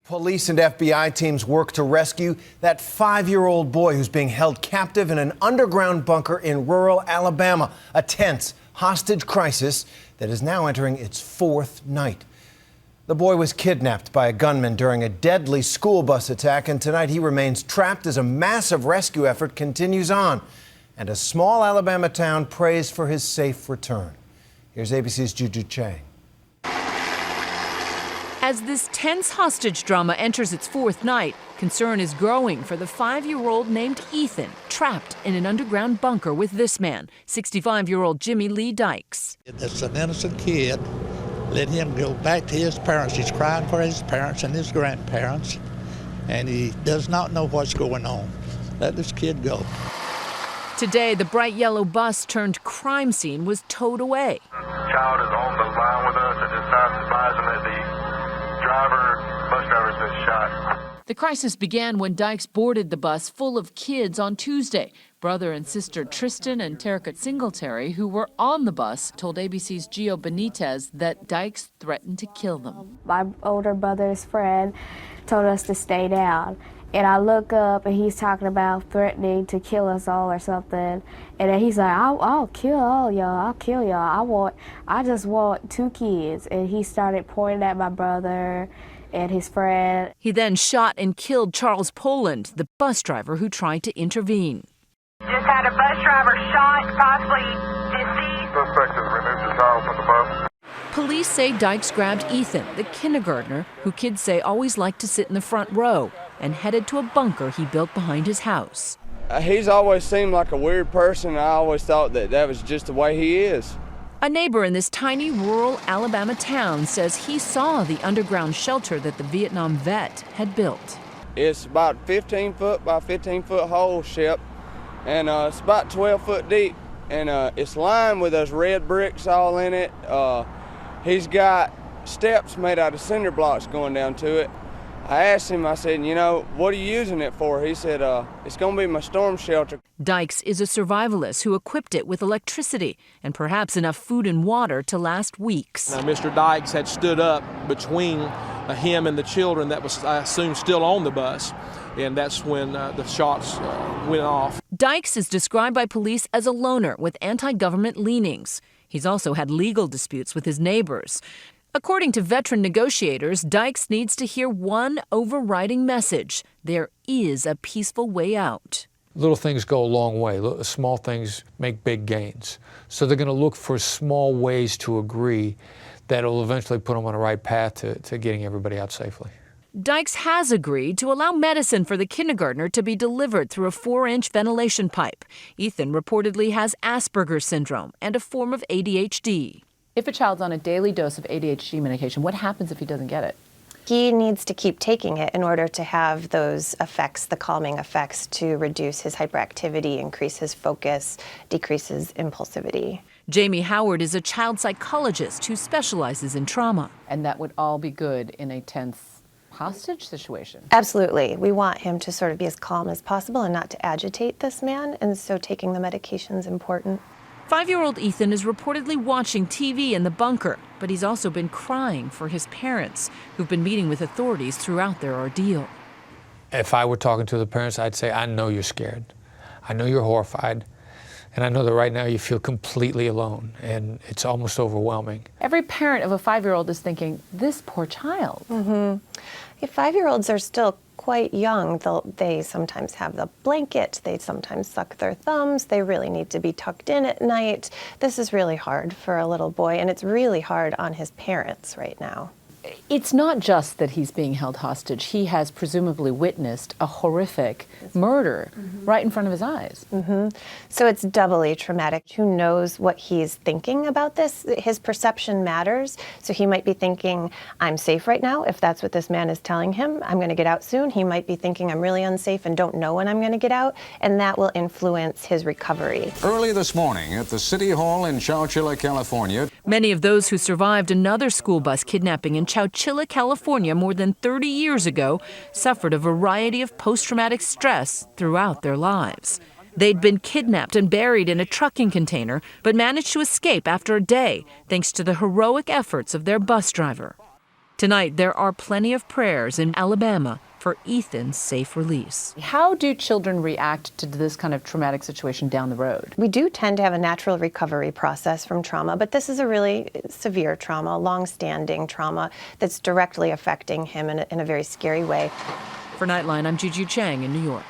Police and FBI teams work to rescue that 5-year-old boy who's being held captive in an underground bunker in rural Alabama. A tense hostage crisis that is now entering its 4th night. The boy was kidnapped by a gunman during a deadly school bus attack, and tonight he remains trapped as a massive rescue effort continues on. And a small Alabama town prays for his safe return. Here's ABC's Juju Chang. As this tense hostage drama enters its 4th night, concern is growing for the 5-year-old named Ethan, trapped in an underground bunker with this man, 65-year-old Jimmy Lee Dykes. It's an innocent kid. Let him go back to his parents. He's crying for his parents and his grandparents, and he does not know what's going on. Let this kid go. Today, the bright yellow bus turned crime scene was towed away. The child is on the line with us and just advising that the bus driver's been shot. The crisis began when Dykes boarded the bus full of kids on Tuesday. Brother and sister Tristan and Terica Singletary, who were on the bus, told ABC's Gio Benitez that Dykes threatened to kill them. My older brother's friend told us to stay down. And I look up and he's talking about threatening to kill us all or something. And then he's like, I'll kill all y'all, I'll kill y'all. I just want 2 kids. And he started pointing at my brother and his friend. He then shot and killed Charles Poland, the bus driver who tried to intervene. Just had a bus driver shot, possibly deceased. Suspect has removed the child from the bus. Police say Dykes grabbed Ethan, the kindergartner, who kids say always liked to sit in the front row, and headed to a bunker he built behind his house. He's always seemed like a weird person. I always thought that was just the way he is. A neighbor in this tiny rural Alabama town says he saw the underground shelter that the Vietnam vet had built. It's about 15 foot by 15 foot hole ship, and it's about 12 foot deep, and it's lined with those red bricks all in it. He's got steps made out of cinder blocks going down to it. I asked him, I said, what are you using it for? He said, it's going to be my storm shelter. Dykes is a survivalist who equipped it with electricity and perhaps enough food and water to last weeks. Now, Mr. Dykes had stood up between him and the children that was, I assume, still on the bus, and that's when the shots went off. Dykes is described by police as a loner with anti-government leanings. He's also had legal disputes with his neighbors. According to veteran negotiators, Dykes needs to hear one overriding message: there is a peaceful way out. Little things go a long way. Small things make big gains. So they're going to look for small ways to agree that will eventually put them on the right path to getting everybody out safely. Dykes has agreed to allow medicine for the kindergartner to be delivered through a 4-inch ventilation pipe. Ethan reportedly has Asperger's syndrome and a form of ADHD. If a child's on a daily dose of ADHD medication, what happens if he doesn't get it? He needs to keep taking it in order to have those effects, the calming effects, to reduce his hyperactivity, increase his focus, decrease his impulsivity. Jamie Howard is a child psychologist who specializes in trauma. And that would all be good in a tense hostage situation? Absolutely. We want him to sort of be as calm as possible and not to agitate this man, and so taking the medication is important. 5-year-old Ethan is reportedly watching TV in the bunker, but he's also been crying for his parents, who've been meeting with authorities throughout their ordeal. If I were talking to the parents, I'd say, I know you're scared. I know you're horrified. And I know that right now you feel completely alone, and it's almost overwhelming. Every parent of a 5-year-old is thinking, this poor child. Mm-hmm. Yeah, 5-year-olds are still quite young. They sometimes have the blanket, they sometimes suck their thumbs, they really need to be tucked in at night. This is really hard for a little boy, and it's really hard on his parents right now. It's not just that he's being held hostage. He has presumably witnessed a horrific murder right in front of his eyes. So it's doubly traumatic. Who knows what he's thinking about this? His perception matters. So he might be thinking, I'm safe right now, if that's what this man is telling him. I'm going to get out soon. He might be thinking, I'm really unsafe and don't know when I'm going to get out, and that will influence his recovery. Early this morning at the City Hall in Chowchilla, California. Many of those who survived another school bus kidnapping in Chowchilla, California more than 30 years ago suffered a variety of post-traumatic stress throughout their lives. They'd been kidnapped and buried in a trucking container, but managed to escape after a day thanks to the heroic efforts of their bus driver. Tonight, there are plenty of prayers in Alabama for Ethan's safe release. How do children react to this kind of traumatic situation down the road? We do tend to have a natural recovery process from trauma, but this is a really severe trauma, long-standing trauma that's directly affecting him in a very scary way. For Nightline, I'm Juju Chang in New York.